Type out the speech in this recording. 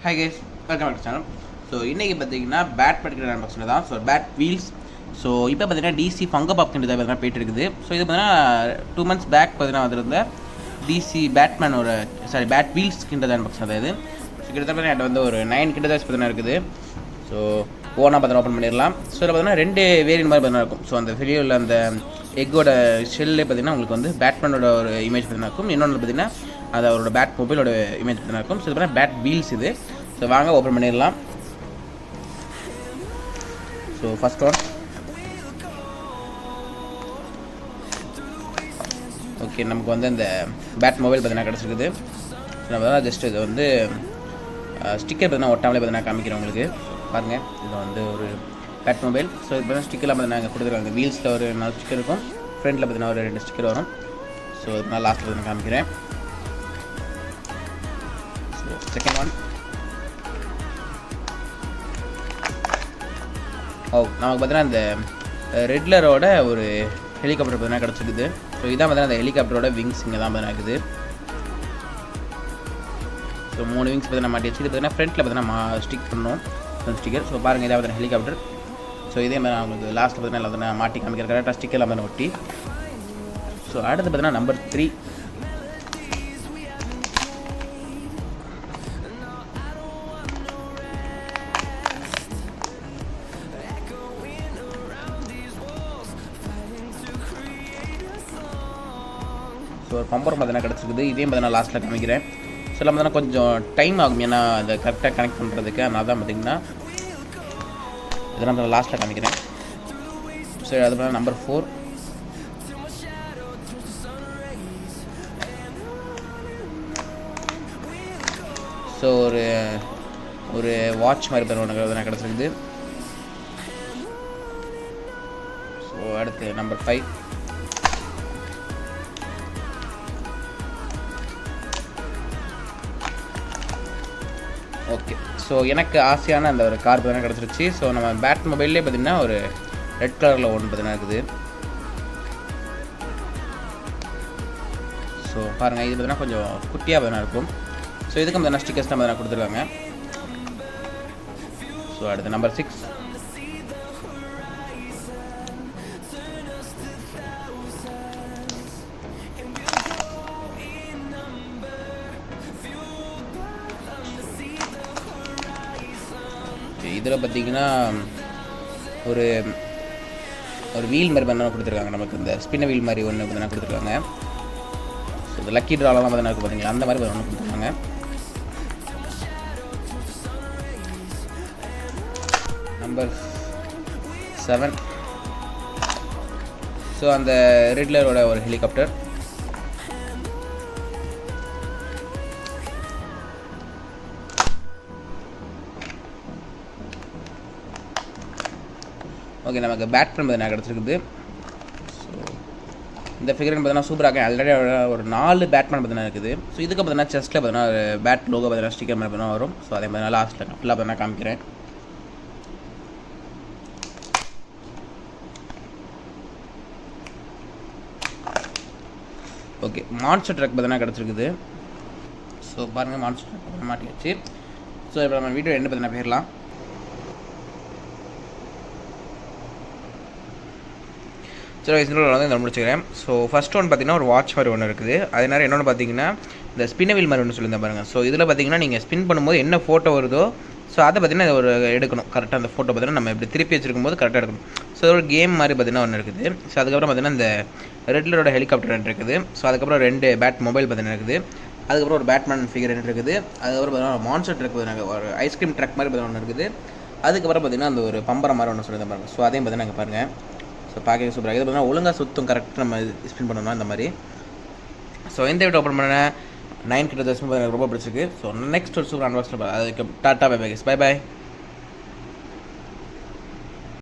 Hi guys, welcome back to channel. So இன்றைக்கி பார்த்தீங்கன்னா bad படிக்கிற அன்பாக்சிங் தான். So bad wheels. ஸோ இப்போ பார்த்தீங்கன்னா டிசி ஃபங்கோ பாப்கின்றது பார்த்தீங்கன்னா போயிட்டு இருக்குது. ஸோ இது பார்த்தீங்கன்னா 2 months பேக் பார்த்தீங்கன்னா வந்திருந்த டிசி பேட்மேனோட பேட் வீல்ஸ்கின்றது அன்பாக்சிங் தான் இது. ஸோ கிட்டத்தட்ட என்கிட்ட வந்து ஒரு 9 கிட்ட தான் பார்த்தீங்கன்னா இருக்குது. ஸோ ஓனாக பார்த்தீங்கன்னா ஓப்பன் பண்ணிடலாம். ஸோ இதில் பார்த்தீங்கன்னா 2 வேரியன்ட் மாதிரி பார்த்தீங்கன்னா இருக்கும். ஸோ அந்த வெளியில் அந்த எக்கோட ஷெல்லே பார்த்தீங்கன்னா உங்களுக்கு வந்து பேட்மேனோட ஒரு இமேஜ் பார்த்தீங்கன்னா இருக்கும். இன்னொன்று பார்த்தீங்கன்னா அது அவரோட பேட் மொபைலோட இமேஜ் பார்த்தீங்கன்னா இருக்கும். ஸோ இது பார்த்தீங்கன்னா பேட் வீல்ஸ் இது. ஸோ வாங்க ஓப்பன் பண்ணிடலாம். ஸோ ஃபஸ்ட் ஒன் ஓகே, நமக்கு வந்து இந்த பேட் மொபைல் பார்த்தீங்கன்னா கிடச்சிருக்குது. ஸோ நம்ம தான் ஜஸ்ட் இது வந்து ஸ்டிக்கர் பார்த்தீங்கன்னா ஒட்டாமலே பார்த்தீங்கன்னா காமிக்கிறேன் உங்களுக்கு. பாருங்கள், இது வந்து ஒரு பேட் மொபைல். ஸோ இது பார்த்தீங்கன்னா ஸ்டிக்கர்லாம் பார்த்தீங்கன்னா இங்கே கொடுத்துருக்காங்க. வீல்ஸில் ஒரு 4 ஸ்டிக்கர் இருக்கும், ஃப்ரண்ட்டில் பார்த்தீங்கன்னா ஒரு 2 ஸ்டிக்கர் வரும். ஸோ இது நான் லாஸ்ட்டில் பார்த்தீங்கன்னா காமிக்கிறேன். ஸோ செகண்ட் ஒன் நமக்கு பார்த்தீங்கன்னா இந்த ரெட்லரோட ஒரு ஹெலிகாப்டர் பார்த்தீங்கன்னா கிடச்சிருக்குது. ஸோ இதான் பார்த்தீங்கன்னா அந்த ஹெலிகாப்டரோட விங்ஸ் இங்கே தான் பார்த்தீங்கன்னா இருக்குது. ஸோ 3 விங்ஸ் பார்த்தீங்கன்னா மாட்டி வச்சு இது பார்த்தீங்கன்னா ஃப்ரண்ட்டில் பார்த்தீங்கன்னா ஸ்டிக் பண்ணணும் ஸ்டிக்கர். ஸோ பாருங்கள், இதாக பார்த்தீங்கன்னா ஹெலிகாப்டர். ஸோ இதே மாதிரி நான் உங்களுக்கு லாஸ்ட்டில் பார்த்தீங்கன்னா எல்லாம் மாட்டி காமிக்கிற கரெக்டாக ஸ்டிக்கர்லாம் பார்த்தீங்கன்னா ஒட்டி. ஸோ அடுத்து பார்த்தீங்கன்னா நம்பர் 3. ஸோ ஒரு பம்பர் பார்த்தீங்கன்னா கிடச்சிருக்குது. இதையும் பார்த்தீங்கன்னா லாஸ்ட்டில் காமிக்கிறேன். ஸோ எல்லாம் பார்த்தீங்கன்னா கொஞ்சம் டைம் ஆகும், ஏன்னா அதை கரெக்டாக கனெக்ட் பண்ணுறதுக்கு. அதனால தான் பார்த்தீங்கன்னா இதெல்லாம் பார்த்தா லாஸ்ட்டில் காமிக்கிறேன். ஸோ அது பார்த்தா நம்பர் 4. ஸோ ஒரு வாட்ச் மாதிரி பார்த்தீங்கன்னா கிடச்சிருக்குது. ஸோ அடுத்து நம்பர் 5. ஓகே, ஸோ எனக்கு ஆசையான அந்த ஒரு கார் பார்த்தீங்கன்னா கிடச்சிருச்சு. ஸோ நம்ம பேட் மொபைல்லே பார்த்தீங்கன்னா ஒரு ரெட் கலரில் ஒன்று பார்த்தீங்கன்னா இருக்குது. ஸோ பாருங்கள், இது பார்த்தீங்கன்னா கொஞ்சம் குட்டியாக பார்த்தீங்கன்னா இருக்கும். ஸோ இதுக்கு பார்த்தீங்கன்னா ஸ்டிக்கர்ஸ் தான் பார்த்தீங்கன்னா கொடுத்துருக்காங்க. ஸோ அடுத்து நம்பர் 6. இதில் பார்த்தீங்கன்னா ஒரு வீல் மாதிரி பார்த்தீங்கன்னா கொடுத்துருக்காங்க. நமக்கு இந்த ஸ்பின்ன வீல் மாதிரி ஒன்று பார்த்தீங்கன்னா கொடுத்துருக்காங்க. ஸோ இந்த லக்கி ட்ராலாம் பார்த்தீங்கன்னா இருக்குது பார்த்தீங்களா, அந்த மாதிரி ஒன்று கொடுத்துருக்காங்க. நம்பர் 7. ஸோ அந்த ரெட்லரோட ஒரு ஹெலிகாப்டர். ஓகே, நமக்கு பேட் ஃபிலிம் பார்த்தீங்கன்னா கிடச்சிருக்குது. ஸோ இந்த ஃபிகர் பார்த்தீங்கன்னா சூப்பராக ஆல்ரெடி ஒரு 4 பேட்மேன் பார்த்தீங்கன்னா இருக்குது. ஸோ இதுக்கு பார்த்தீங்கன்னா செஸ்ட்டில் பார்த்தீங்கன்னா ஒரு பேட் லோகோ பார்த்தீங்கன்னா ஸ்டிக்கர் மாதிரி பார்த்தீங்கன்னா வரும். ஸோ அதே மாதிரி லாஸ்ட்டில் ஃபுல்லாக பார்த்தீங்கன்னா காமிக்கிறேன். ஓகே, மான்ஸ்டர் ட்ரக் பார்த்தீங்கன்னா கிடச்சிருக்குது. ஸோ பாருங்கள், மான்ஸ்டர் ட்ரக் பார்த்தீங்கன்னா மாட்டி வச்சு. ஸோ இப்போ நம்ம வீடியோ என்ன பார்த்தீங்கன்னா போயிடலாம். சரி, இதில் வந்து நான் முடிச்சுக்கிறேன். ஸோ ஃபஸ்ட் ஒன் பார்த்தீங்கன்னா ஒரு வாட்ச் மாதிரி ஒன்று இருக்குது. அதே நேரம் இன்னொன்று பார்த்தீங்கன்னா இந்த ஸ்பின்னவில் மாதிரி ஒன்று சொல்லியிருந்தேன் பாருங்கள். ஸோ இதில் பார்த்தீங்கன்னா நீங்கள் ஸ்பின் பண்ணும்போது என்ன ஃபோட்டோ வருதோ ஸோ அதை பார்த்தீங்கன்னா ஒரு எடுக்கணும். கரெக்டாக அந்த ஃபோட்டோ பார்த்தீங்கன்னா நம்ம இப்படி திருப்பி வச்சிருக்கும் போது கரெக்டாக எடுக்கணும். ஸோ ஒரு கேம் மாதிரி பார்த்தீங்கன்னா ஒன்று இருக்குது. ஸோ அதுக்கப்புறம் பார்த்தீங்கன்னா இந்த ரெட்லரோட ஹெலிகாப்டர் இருக்குது. ஸோ அதுக்கப்புறம் 2 பேட் மொபைல் பார்த்தீங்கன்னா இருக்குது. அதுக்கப்புறம் ஒரு பேட்மேன் ஃபிகர் இருக்குது. அதுக்கப்புறம் பார்த்தீங்கன்னா மான்ஸ்டர் ட்ரக் பார்த்தீங்கன்னா ஒரு ஐஸ்கிரீம் ட்ரக் மாதிரி பார்த்தீங்கன்னா ஒன்று இருக்குது. அதுக்கப்புறம் பார்த்தீங்கன்னா அந்த ஒரு பம்பரம் மாதிரி ஒன்று சொல்லியிருந்தேன் பாருங்கள். ஸோ அதையும் பார்த்தீங்கன்னா இங்கே பாருங்கள். ஸோ பார்க்க சூப்பராக இது பார்த்தீங்கன்னா ஒழுங்காக சுற்றும் கரெக்டாக நம்ம ஸ்பின் பண்ணணும் இந்த மாதிரி. ஸோ இந்த வீடியோ ஓப்பன் பண்ண 9 கிட்ட எனக்கு ரொம்ப பிடிச்சிருக்கு. ஸோ நெக்ஸ்ட் ஒரு சூப்பர் அன்பாக்ஸில் அதுக்கு டாட்டா பை பை.